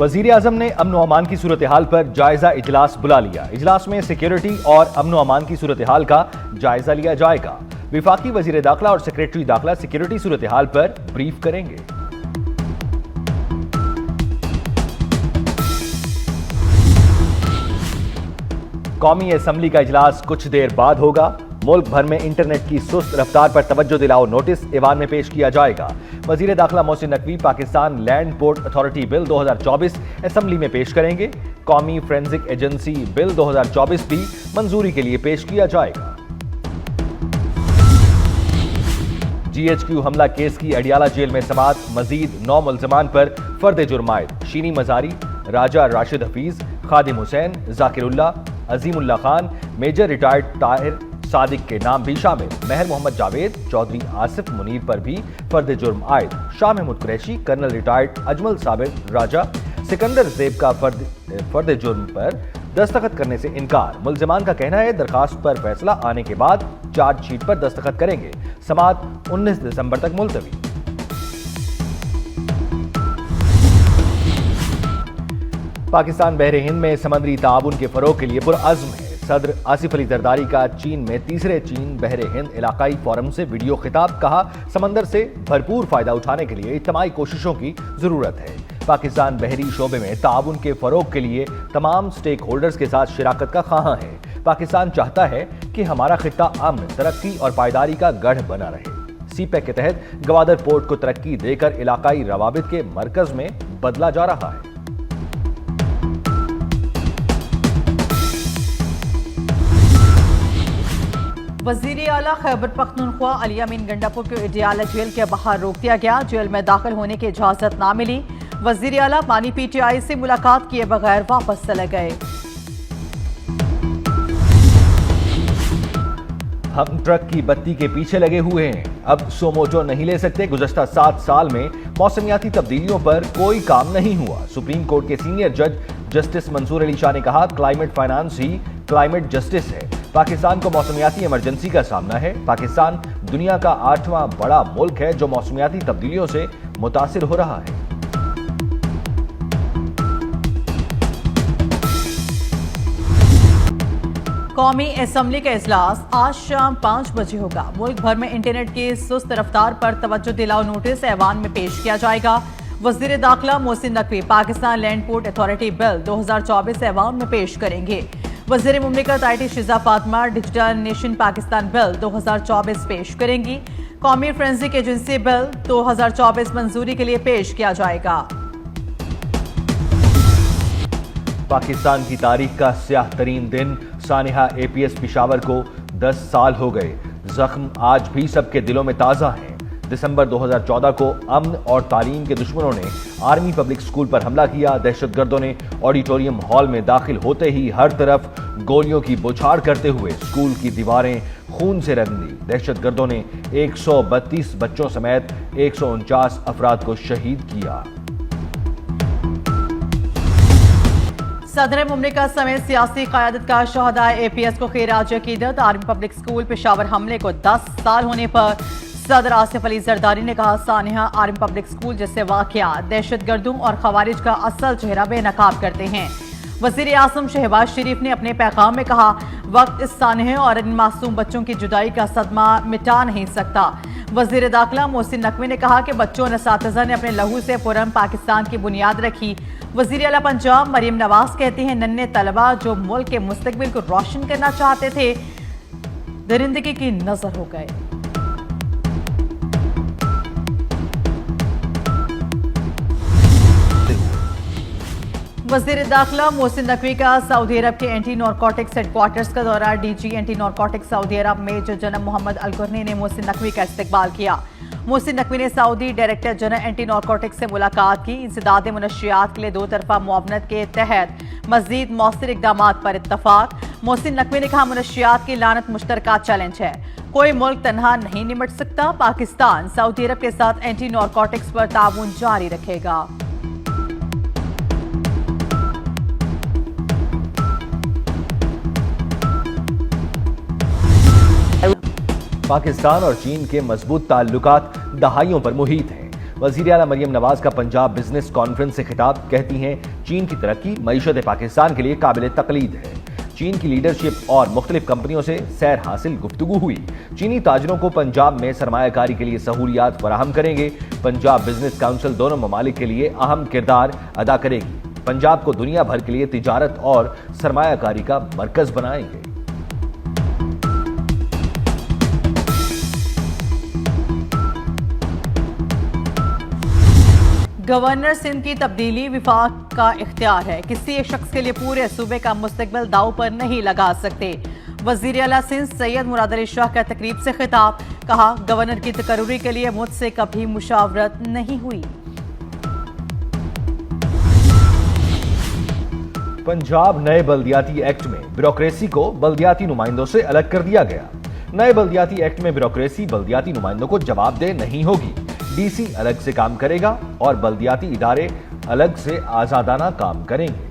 वजीर आजम ने अमन व अमान की सूरत हाल पर जायजा इजलास बुला लिया। इजलास में सिक्योरिटी और अमन व अमान की सूरत हाल का जायजा लिया जाएगा। विफाकी वजीर दाखिला और सेक्रेटरी दाखिला सिक्योरिटी सूरत हाल पर ब्रीफ करेंगे। कौमी असम्बली का इजलास कुछ देर बाद होगा। मुल्क भर में इंटरनेट की सुस्त रफ्तार पर तवज्जो दिलाओ नोटिस ईवान में पेश किया जाएगा। वजीर दाखिला Mohsin Naqvi Pakistan land port authority bill 2024 assembly में पेश करेंगे। कौमी फोरेंसिक एजेंसी बिल 2024 भी मंजूरी के लिए पेश किया जाएगा। GHQ हमला केस की अडियाला जेल में समाअत, मजीद 9 मुल्ज़मान पर फर्द जुर्म आयद। शीनी मजारी, राजा राशिद हफीज, खादिम हुसैन, जाकिरुल्लाह, अजीमुल्लाह खान, मेजर रिटायर्ड ताहिर सादिक के नाम भी शामिल। महर मोहम्मद जावेद, चौधरी आसिफ मुनीर पर भी फर्द जुर्म आयद। शाह महमूद कुरैशी, कर्नल रिटायर्ड अजमल साबिर राजा, सिकंदर ज़ेब का फर्द जुर्म पर दस्तखत करने से इनकार। मुल्ज़मान का कहना है दरखास्त पर फैसला आने के बाद चार्जशीट पर दस्तखत करेंगे। समाअत 19 दिसंबर तक मुलतवी। पाकिस्तान बहरे हिंद में समंदरी ताउन के फरोग के लिए पुरअज़्म है। सदर आसिफ अली जरदारी का चीन में तीसरे चीन बहरे हिंद इलाकाई फोरम से वीडियो खिताब। कहा, समंदर से भरपूर फायदा उठाने के लिए इज्तिमाई कोशिशों की जरूरत है। पाकिस्तान बहरी शोबे में ताउन के फरोग के लिए तमाम स्टेक होल्डर्स के साथ शिराकत का ख्वाहां है। पाकिस्तान चाहता है कि हमारा खित्ता अमन, तरक्की और पायदारी का गढ़ बना रहे। CPEC के तहत गवादर पोर्ट को तरक्की देकर इलाकाई रवाबित के मरकज में बदला जा रहा है। वजीर आला खैबर पख्तूनख्वा अली अमीन गंडापुर को अडियाला जेल के बाहर रोक दिया गया। जेल में दाखिल होने की इजाजत ना मिली। वजीर आला पानी PTI से मुलाकात किए बगैर वापस चले गए। हम ट्रक की बत्ती के पीछे लगे हुए हैं, अब सोमोटो नहीं ले सकते। गुज़श्ता 7 साल में मौसमियाती तब्दीलियों पर कोई काम नहीं हुआ। सुप्रीम कोर्ट के सीनियर जज जस्टिस मंसूर अली शाह ने कहा, क्लाइमेट फाइनेंस ही क्लाइमेट जस्टिस है। पाकिस्तान को मौसमियाती इमरजेंसी का सामना है। पाकिस्तान दुनिया का 8वां बड़ा मुल्क है जो मौसमियाती तब्दीलियों से मुतासिर हो रहा है। कौमी असम्बली का इजलास आज शाम 5 बजे होगा। मुल्क भर में इंटरनेट की सुस्त रफ्तार पर तवज्जो दिलाओ नोटिस ऐवान में पेश किया जाएगा। वजीर दाखिला Mohsin Naqvi Pakistan land port authority bill 2024 ऐवान में पेश करेंगे। वज़ीर मुमलिकत IT शिजा Fatima digital nation Pakistan bill 2024 पेश करेंगी। कौमी फोरेंसिक एजेंसी बिल 2024 मंजूरी के लिए पेश किया जाएगा। पाकिस्तान की तारीख का स्याह तरीन दिन, सानिहा APS पिशावर को 10 साल हो गए। जख्म आज भी सबके दिलों में ताज़ा हैं। दिसंबर 2014 को अमन और तालीम के दुश्मनों ने आर्मी पब्लिक स्कूल पर हमला किया। दहशतगर्दों ने ऑडिटोरियम हॉल में दाखिल होते ही हर तरफ गोलियों की बौछार करते हुए स्कूल की दीवारें खून से रंग दी। दहशतगर्दों ने 132 बच्चों समेत 149 अफराद को शहीद किया। सदर मुमलिकत समेत सियासी क़यादत का शहदाए APS को खिराज अकीदत। आर्मी पब्लिक स्कूल पेशावर हमले को 10 साल होने पर सदर आसिफ अली जरदारी ने कहा, सानिहा आर्मी पब्लिक स्कूल जैसे वाकया दहशतगर्दों और खवारिज का असल चेहरा बेनकाब करते हैं। वजीर आज़म शहबाज शरीफ ने अपने पैगाम में कहा, वक्त इस सानिहा और इन मासूम बच्चों की जुदाई का सदमा मिटा नहीं सकता। वजीर दाखिला मोहसिन नकवी ने कहा कि बच्चों और असातिज़ा ने अपने लहू से पुरअमन पाकिस्तान की बुनियाद रखी। वजीर आला पंजाब मरियम नवाज कहती हैं, नन्हे तलबा जो मुल्क के मुस्तकबिल को रोशन करना चाहते थे दरिंदगी की नजर हो गए। वज़ीर दाखिला मोहसिन नकवी का सऊदी अरब के एंटी नारकोटिक्स हेडक्वार्टर्स का दौरा। DG एंटी नारकोटिक्स सऊदी अरब मेजर जनरल मोहम्मद अल गुरनी ने मोहसिन नकवी का इस्तकबाल किया। मोहसिन नकवी ने Saudi director general anti narcotics से मुलाकात की। इंसदाद मुनशियात के लिए 2 तरफा मुआवनत के तहत मजीद मौसर इकदाम पर इत्तफाक। मोहसिन नकवी ने कहा, मुनशियात की लानत मुश्तरका चैलेंज है, कोई मुल्क तनहा नहीं निमट सकता। पाकिस्तान सऊदी अरब के साथ एंटी नारकोटिक्स पर ताउन जारी रखेगा। पाकिस्तान और चीन के मजबूत ताल्लुकात दहाइयों पर मुहित हैं। वज़ीर आला मरियम नवाज का पंजाब बिजनेस कॉन्फ्रेंस से खिताब, कहती हैं चीन की तरक्की मईशत पाकिस्तान के लिए काबिल तकलीद है। चीन की लीडरशिप और मुख्तलिफ कंपनियों से सैर हासिल गुफ्तगू हुई। चीनी ताजरों को पंजाब में सरमायाकारी के लिए सहूलियात फराहम करेंगे। पंजाब बिजनेस काउंसिल दोनों ममालिक के लिए अहम किरदार अदा करेगी। पंजाब को दुनिया भर के लिए तिजारत और सरमायाकारी का मरकज बनाएंगे। गवर्नर सिंध की तब्दीली विफाक का इख्तियार है। किसी एक शख्स के लिए पूरे सूबे का मुस्तकबिल दाव पर नहीं लगा सकते। वजीर आला सिंध सैयद मुराद अली शाह का तकरीब से खिताब, कहा गवर्नर की तकर्रुरी के लिए मुझसे कभी मुशावरत नहीं हुई। पंजाब नए बल्दियाती एक्ट में ब्यूरोक्रेसी को बल्दियाती नुमाइंदों से अलग कर दिया गया। नए बल्दियाती एक्ट में ब्यूरोक्रेसी बल्दियाती नुमाइंदों को जवाबदेह नहीं होगी। डीसी अलग से काम करेगा और बल्दियाती इदारे अलग से आजादाना काम करेंगे।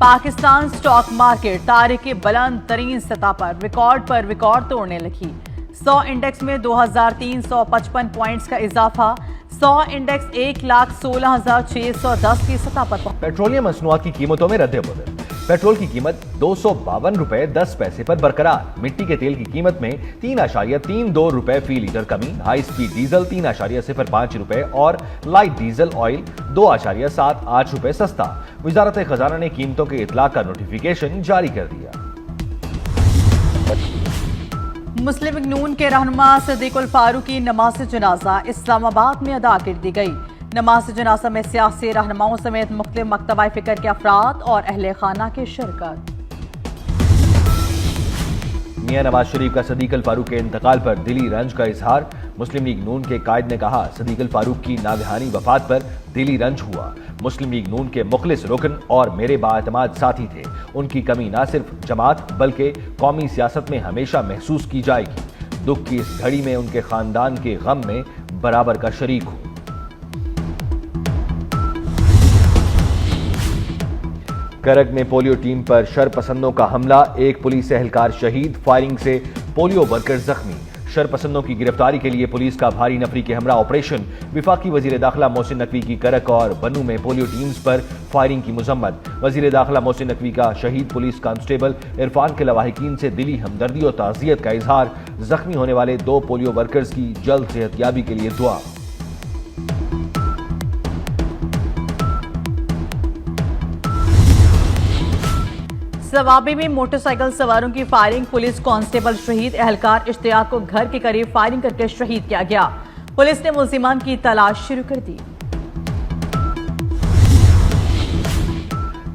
पाकिस्तान स्टॉक मार्केट तारीख की बुलंद तरीन सतह पर रिकॉर्ड तोड़ने लगी। 100 इंडेक्स में 2355 पॉइंट्स का इजाफा। 100 इंडेक्स 1,16,610 की सतह पर पहुंचा। पेट्रोलियम मसनूआत की कीमतों में रद्द-ए-बदल। पेट्रोल की कीमत 252 रुपए 10 पैसे पर बरकरार। मिट्टी के तेल की कीमत में 3.32 रुपए फी लीटर कमी। हाई स्पीड डीजल 3.05 रुपए और लाइट डीजल ऑयल 2.78 रुपए सस्ता। वजारत खजाना ने कीमतों के इतलाक का नोटिफिकेशन जारी कर दिया। मुस्लिम लीग नून के रहनुमा सदीकुल फारूक की नमाज जनाजा इस्लामाबाद में अदा कर दी गई। नमाज जनाजा में सियासी रहनुमाओं समेत मुख्तलिफ मकतबा फिक्र के अफराद और अहले खाना की शिरकत। मियां नवाज शरीफ का सदीकुल फारूक के इंतकाल पर दिली रंज का इजहार। मुस्लिम लीग नून के कायद ने कहा, सदीकुल फारूक की नागहानी वफात पर दिली रंज हुआ। मुस्लिम लीग नून के मुखलिस रुकन और मेरे बाएतमाद साथी थे। उनकी कमी न सिर्फ जमात बल्कि कौमी सियासत में हमेशा महसूस की जाएगी। दुख की इस घड़ी में उनके खानदान के गम में बराबर का शरीक हूं। करग में पोलियो टीम पर शरपसंदों का हमला, एक पुलिस एहलकार शहीद। फायरिंग से पोलियो वर्कर जख्मी। शरपसंदों की गिरफ्तारी के लिए पुलिस का भारी नफरी के हमरा ऑपरेशन। विफाकी वजीर दाखिला मोहसिन नकवी की करग और बन्नू में पोलियो टीम्स पर फायरिंग की मुजम्मत। वजीर दाखिला मोहसिन नकवी का शहीद पुलिस कांस्टेबल इरफान के लवाहिकीन से दिली हमदर्दी और ताज़ियत का इजहार। जख्मी होने वाले 2 पोलियो वर्कर्स की जल्द सेहतयाबी के लिए दुआ। सवाबी में मोटरसाइकिल सवारों की फायरिंग, पुलिस कांस्टेबल शहीद। एहलकार इश्तियाक को घर के करीब फायरिंग करके शहीद किया गया। पुलिस ने मुल्जिमान की तलाश शुरू कर दी।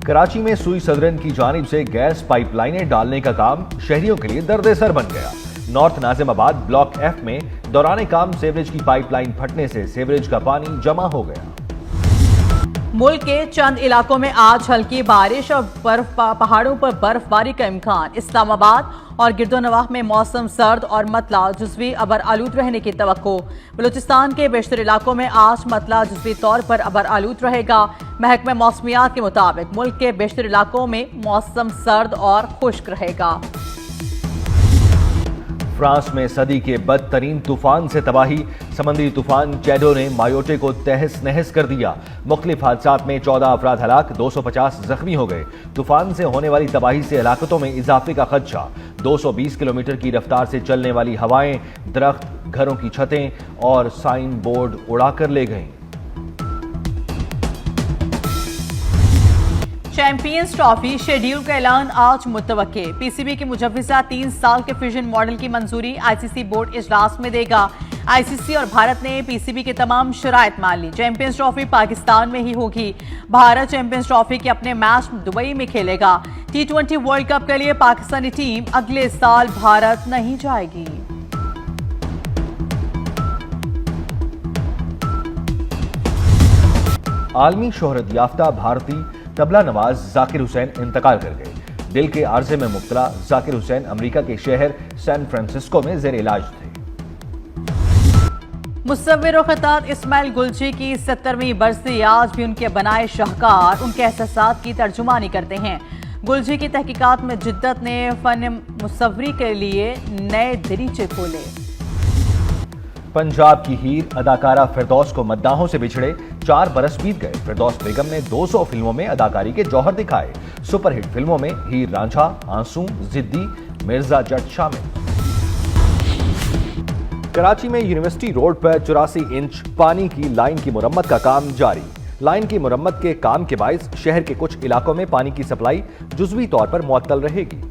कराची में सुई सदरन की जानिब से गैस पाइपलाइनें डालने का काम शहरियों के लिए दर्द-ए-सर बन गया। नॉर्थ नाजिमाबाद ब्लॉक F में दौरान काम सेवरेज की पाइपलाइन फटने से सेवरेज का पानी जमा हो गया। मुल्क के चंद इलाकों में आज हल्की बारिश और पहाड़ों पर बर्फबारी का इम्कान। इस्लामाबाद और गिरदोनवाह में मौसम सर्द और मतला जुज़वी अबर आलूद रहने की तवक्को। बलूचिस्तान के बेशतर इलाकों में आज मतला जुज़वी तौर पर अबर आलूद रहेगा। महकमा मौसमियात के मुताबिक मुल्क के बेशतर इलाकों में मौसम सर्द और खुश्क रहेगा। फ्रांस में सदी के बदतरीन तूफान से तबाही। समुद्री तूफान चैडो ने मायोटे को तहस नहस कर दिया। मुख्तलिफ हादसात में 14 अफराद हलाक, 250 जख्मी हो गए। तूफान से होने वाली तबाही से हलाकतों में इजाफे का खदशा। 220 किलोमीटर की रफ्तार से चलने वाली हवाएं दरख्त, घरों की छतें और साइन बोर्ड उड़ाकर ले गईं। चैंपियंस ट्रॉफी शेड्यूल का ऐलान आज मुतवक्के। पीसीबी की मुजव्विजा 3 साल के फ्यूजन मॉडल की मंजूरी आईसीसी बोर्ड इजलास में देगा। आईसीसी और भारत ने पीसीबी के तमाम शराइत मान ली। चैंपियंस ट्रॉफी पाकिस्तान में ही होगी। भारत चैंपियंस ट्रॉफी के अपने मैच दुबई में खेलेगा। T20 वर्ल्ड कप के लिए पाकिस्तानी टीम अगले साल भारत नहीं जाएगी। आलमी शोहरत याफ्ता भारतीय तबला नवाज जाकिर हुसैन इंतकाल कर गए। दिल के आर्जे में मुब्तला जाकिर हुसैन अमेरिका के शहर सैन फ्रांसिस्को में जेर इलाज थे। मुसव्विर और खतात इस्माइल गुलची की 70वीं बरसी। आज भी उनके बनाए शाहकार उनके एहसासात की तर्जुमानी करते हैं। गुलची की तहकीकात में जिद्दत ने फन मुसव्वरी के लिए नए दरीचे खोले। पंजाब की हीर अदाकारा फिरदौस को मद्दाहों से बिछड़े 4 बरस बीत गए। फिरदौस बेगम ने 200 फिल्मों में अदाकारी के जौहर दिखाए। सुपरहिट फिल्मों में हीर रांझा, आंसू, जिद्दी, मिर्जा जट शामिल। कराची में यूनिवर्सिटी रोड पर 84 इंच पानी की लाइन की मुरम्मत का काम जारी। लाइन की मुरम्मत के काम के बायस शहर के कुछ इलाकों में पानी की सप्लाई जुज़वी तौर पर मुअत्तल रहेगी।